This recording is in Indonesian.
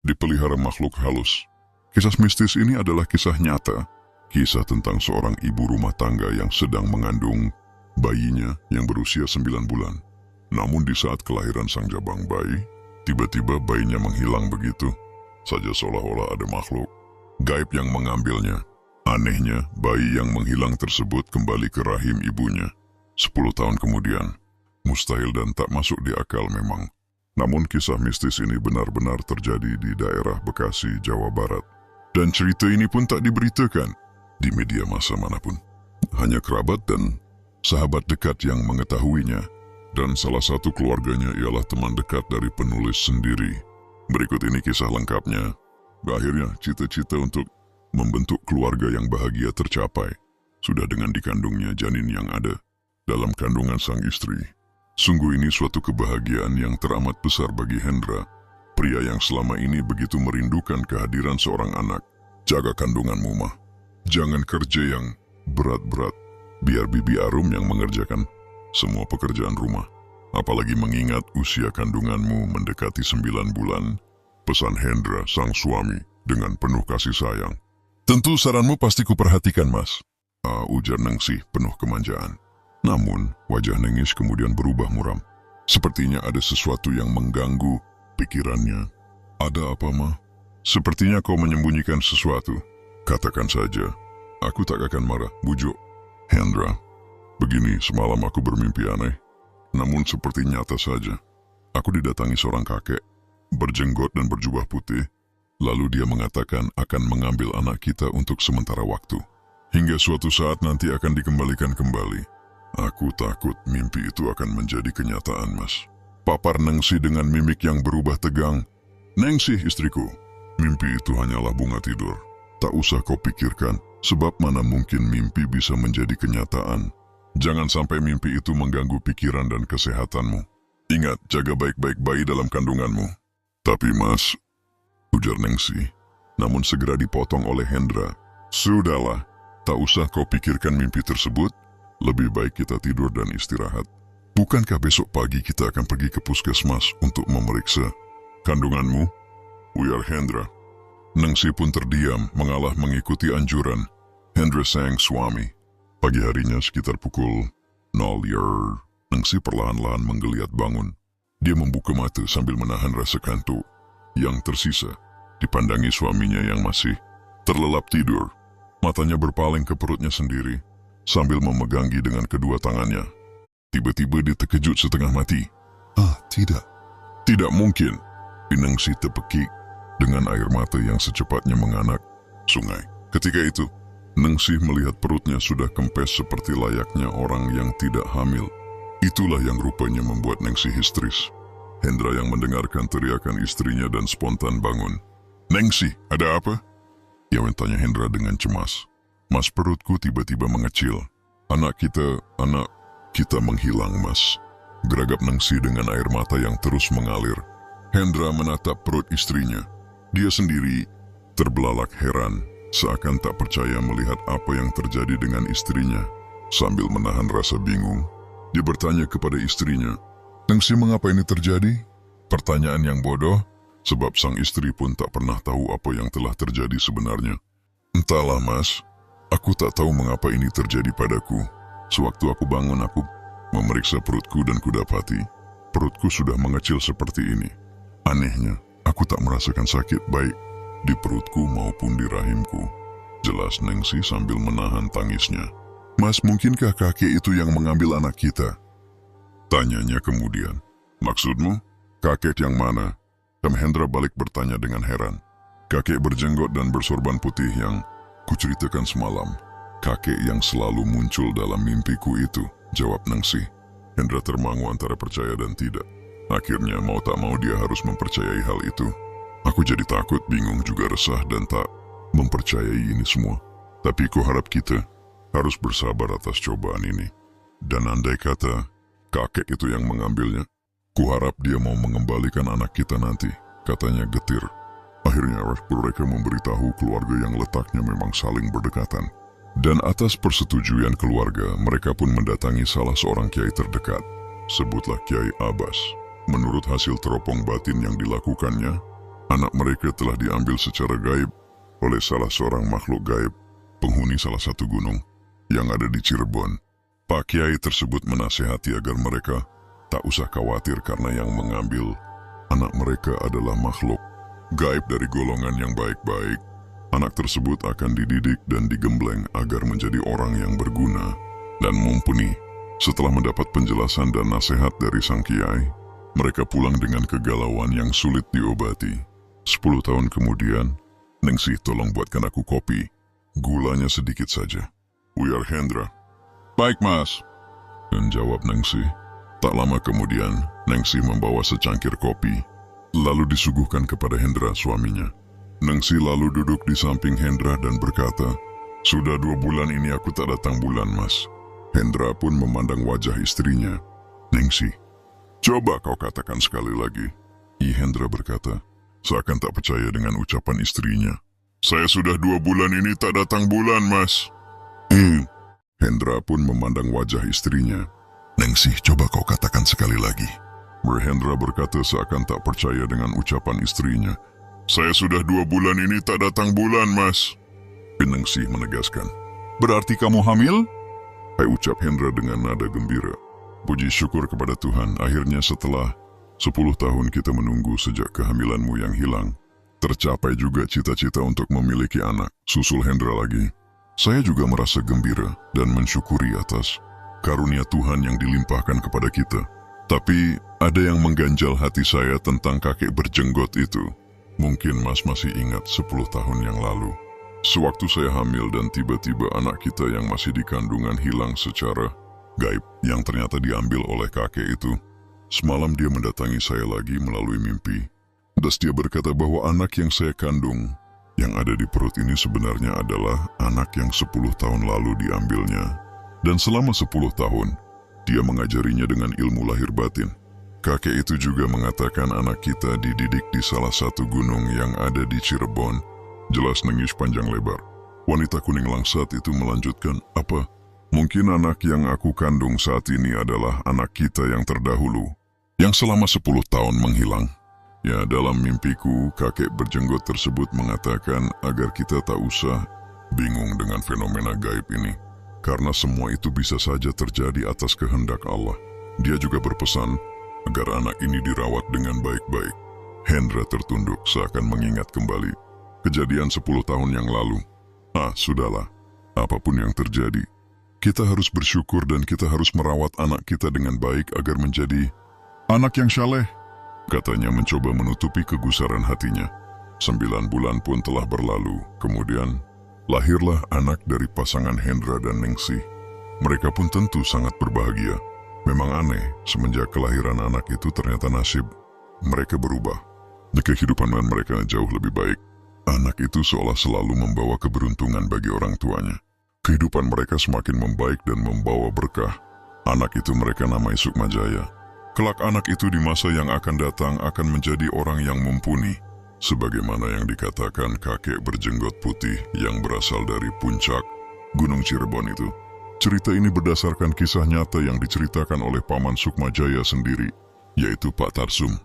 dipelihara makhluk halus. Kisah mistis ini adalah kisah nyata. Kisah tentang seorang ibu rumah tangga yang sedang mengandung bayinya yang berusia 9 bulan. Namun di saat kelahiran sang jabang bayi, tiba-tiba bayinya menghilang begitu saja seolah-olah ada makhluk gaib yang mengambilnya. Anehnya, bayi yang menghilang tersebut kembali ke rahim ibunya 10 tahun kemudian. Mustahil dan tak masuk di akal memang. Namun kisah mistis ini benar-benar terjadi di daerah Bekasi, Jawa Barat. Dan cerita ini pun tak diberitakan di media massa manapun. Hanya kerabat dan sahabat dekat yang mengetahuinya. Dan salah satu keluarganya ialah teman dekat dari penulis sendiri. Berikut ini kisah lengkapnya. Akhirnya cita-cita untuk membentuk keluarga yang bahagia tercapai. Sudah dengan dikandungnya janin yang ada dalam kandungan sang istri. Sungguh ini suatu kebahagiaan yang teramat besar bagi Hendra, pria yang selama ini begitu merindukan kehadiran seorang anak. Jaga kandunganmu, mah. Jangan kerja yang berat-berat. Biar Bibi Arum yang mengerjakan semua pekerjaan rumah. Apalagi mengingat usia kandunganmu mendekati 9 bulan. Pesan Hendra, sang suami, dengan penuh kasih sayang. Tentu saranmu pasti kuperhatikan, Mas. Ujar Nengsi penuh kemanjaan. Namun, wajah Nengis kemudian berubah muram. Sepertinya ada sesuatu yang mengganggu pikirannya. Ada apa, Ma? Sepertinya kau menyembunyikan sesuatu. Katakan saja. Aku tak akan marah, bujuk Hendra. Begini, semalam aku bermimpi aneh. Namun seperti nyata saja. Aku didatangi seorang kakek, berjenggot dan berjubah putih. Lalu dia mengatakan akan mengambil anak kita untuk sementara waktu. Hingga suatu saat nanti akan dikembalikan kembali. Aku takut mimpi itu akan menjadi kenyataan, Mas. Papar Nengsi dengan mimik yang berubah tegang. Nengsi, istriku, mimpi itu hanyalah bunga tidur. Tak usah kau pikirkan, sebab mana mungkin mimpi bisa menjadi kenyataan. Jangan sampai mimpi itu mengganggu pikiran dan kesehatanmu. Ingat, jaga baik-baik bayi dalam kandunganmu. Tapi, Mas, ujar Nengsi, namun segera dipotong oleh Hendra. Sudahlah, tak usah kau pikirkan mimpi tersebut. Lebih baik kita tidur dan istirahat. Bukankah besok pagi kita akan pergi ke puskesmas untuk memeriksa kandunganmu? Ujar Hendra. Nengsi pun terdiam mengalah mengikuti anjuran Hendra sang suami. Pagi harinya sekitar pukul 0. Nengsi perlahan-lahan menggeliat bangun. Dia membuka mata sambil menahan rasa kantuk yang tersisa. Dipandangi suaminya yang masih terlelap tidur. Matanya berpaling ke perutnya sendiri sambil memegangi dengan kedua tangannya. Tiba-tiba dia terkejut setengah mati. Tidak. Tidak mungkin. Nengsi terpekik dengan air mata yang secepatnya menganak sungai. Ketika itu, Nengsi melihat perutnya sudah kempes seperti layaknya orang yang tidak hamil. Itulah yang rupanya membuat Nengsi histeris. Hendra yang mendengarkan teriakan istrinya dan spontan bangun. Nengsi, ada apa? Ia bertanya Hendra dengan cemas. Mas, perutku tiba-tiba mengecil. Anak kita menghilang, Mas. Geragap Nengsi dengan air mata yang terus mengalir. Hendra menatap perut istrinya. Dia sendiri terbelalak heran, seakan tak percaya melihat apa yang terjadi dengan istrinya. Sambil menahan rasa bingung, dia bertanya kepada istrinya, Nengsi, mengapa ini terjadi? Pertanyaan yang bodoh, sebab sang istri pun tak pernah tahu apa yang telah terjadi sebenarnya. Entahlah, Mas. Aku tak tahu mengapa ini terjadi padaku. Sewaktu aku bangun, aku memeriksa perutku dan kudapati perutku sudah mengecil seperti ini. Anehnya, aku tak merasakan sakit baik di perutku maupun di rahimku. Jelas Nengsi sambil menahan tangisnya. Mas, mungkinkah kakek itu yang mengambil anak kita? Tanyanya kemudian. Maksudmu? Kakek yang mana? Hendra balik bertanya dengan heran. Kakek berjenggot dan bersorban putih yang kuceritakan semalam. Kakek yang selalu muncul dalam mimpiku itu, jawab Nengsi. Hendra termangu antara percaya dan tidak. Akhirnya mau tak mau dia harus mempercayai hal itu. Aku jadi takut, bingung juga resah dan tak mempercayai ini semua. Tapi kuharap kita harus bersabar atas cobaan ini. Dan andai kata kakek itu yang mengambilnya, kuharap dia mau mengembalikan anak kita nanti, katanya getir. Akhirnya mereka memberitahu keluarga yang letaknya memang saling berdekatan. Dan atas persetujuan keluarga, mereka pun mendatangi salah seorang kiai terdekat. Sebutlah Kiai Abbas. Menurut hasil teropong batin yang dilakukannya, Anak mereka telah diambil secara gaib oleh salah seorang makhluk gaib, penghuni salah satu gunung yang ada di Cirebon. Pak Kiai tersebut menasihati agar mereka tak usah khawatir karena yang mengambil anak mereka adalah makhluk gaib dari golongan yang baik-baik. Anak tersebut akan dididik dan digembleng agar menjadi orang yang berguna dan mumpuni. Setelah mendapat penjelasan dan nasihat dari sang kiai, mereka pulang dengan kegalauan yang sulit diobati. 10 tahun kemudian, Ningsih, tolong buatkan aku kopi. Gulanya sedikit saja. We are Hendra. Baik, Mas. Dan jawab Ningsih. Tak lama kemudian, Ningsih membawa secangkir kopi, lalu disuguhkan kepada Hendra, suaminya. Ningsih lalu duduk di samping Hendra dan berkata, "Sudah 2 bulan ini aku tak datang bulan, Mas." Hendra pun memandang wajah istrinya. "Ningsih, coba kau katakan sekali lagi." Hendra berkata, seakan tak percaya dengan ucapan istrinya. "Saya sudah 2 bulan ini tak datang bulan, Mas." Hendra pun memandang wajah istrinya. "Ningsih, coba kau katakan sekali lagi." Hendra berkata seakan tak percaya dengan ucapan istrinya. "Saya sudah 2 bulan ini tak datang bulan, Mas." Ningsih menegaskan. "Berarti kamu hamil?" Ucap Hendra dengan nada gembira. "Puji syukur kepada Tuhan, akhirnya setelah 10 tahun kita menunggu sejak kehamilanmu yang hilang, tercapai juga cita-cita untuk memiliki anak," susul Hendra lagi. "Saya juga merasa gembira dan mensyukuri atas karunia Tuhan yang dilimpahkan kepada kita. Tapi ada yang mengganjal hati saya tentang kakek berjenggot itu. Mungkin Mas masih ingat 10 tahun yang lalu. Sewaktu saya hamil dan tiba-tiba anak kita yang masih di kandungan hilang secara gaib yang ternyata diambil oleh kakek itu. Semalam dia mendatangi saya lagi melalui mimpi. Dan dia berkata bahwa anak yang saya kandung yang ada di perut ini sebenarnya adalah anak yang 10 tahun lalu diambilnya. Dan selama 10 tahun, dia mengajarinya dengan ilmu lahir batin. Kakek itu juga mengatakan anak kita dididik di salah satu gunung yang ada di Cirebon." Jelas nangis panjang lebar. Wanita kuning langsat itu melanjutkan, "Apa? Mungkin anak yang aku kandung saat ini adalah anak kita yang terdahulu, yang selama 10 tahun menghilang." Ya, dalam mimpiku, kakek berjenggot tersebut mengatakan agar kita tak usah bingung dengan fenomena gaib ini, karena semua itu bisa saja terjadi atas kehendak Allah. Dia juga berpesan agar anak ini dirawat dengan baik-baik. Hendra tertunduk seakan mengingat kembali kejadian 10 tahun yang lalu. Sudahlah, apapun yang terjadi, kita harus bersyukur dan kita harus merawat anak kita dengan baik agar menjadi anak yang saleh, katanya mencoba menutupi kegusaran hatinya. 9 bulan pun telah berlalu, kemudian lahirlah anak dari pasangan Hendra dan Ningsih. Mereka pun tentu sangat berbahagia. Memang aneh, semenjak kelahiran anak itu ternyata nasib mereka berubah. Kehidupan mereka jauh lebih baik. Anak itu seolah selalu membawa keberuntungan bagi orang tuanya. Kehidupan mereka semakin membaik dan membawa berkah. Anak itu mereka namai Sukmajaya. Kelak anak itu di masa yang akan datang akan menjadi orang yang mumpuni, sebagaimana yang dikatakan kakek berjenggot putih yang berasal dari puncak Gunung Cirebon itu. Cerita ini berdasarkan kisah nyata yang diceritakan oleh paman Sukmajaya sendiri, yaitu Pak Tarsum.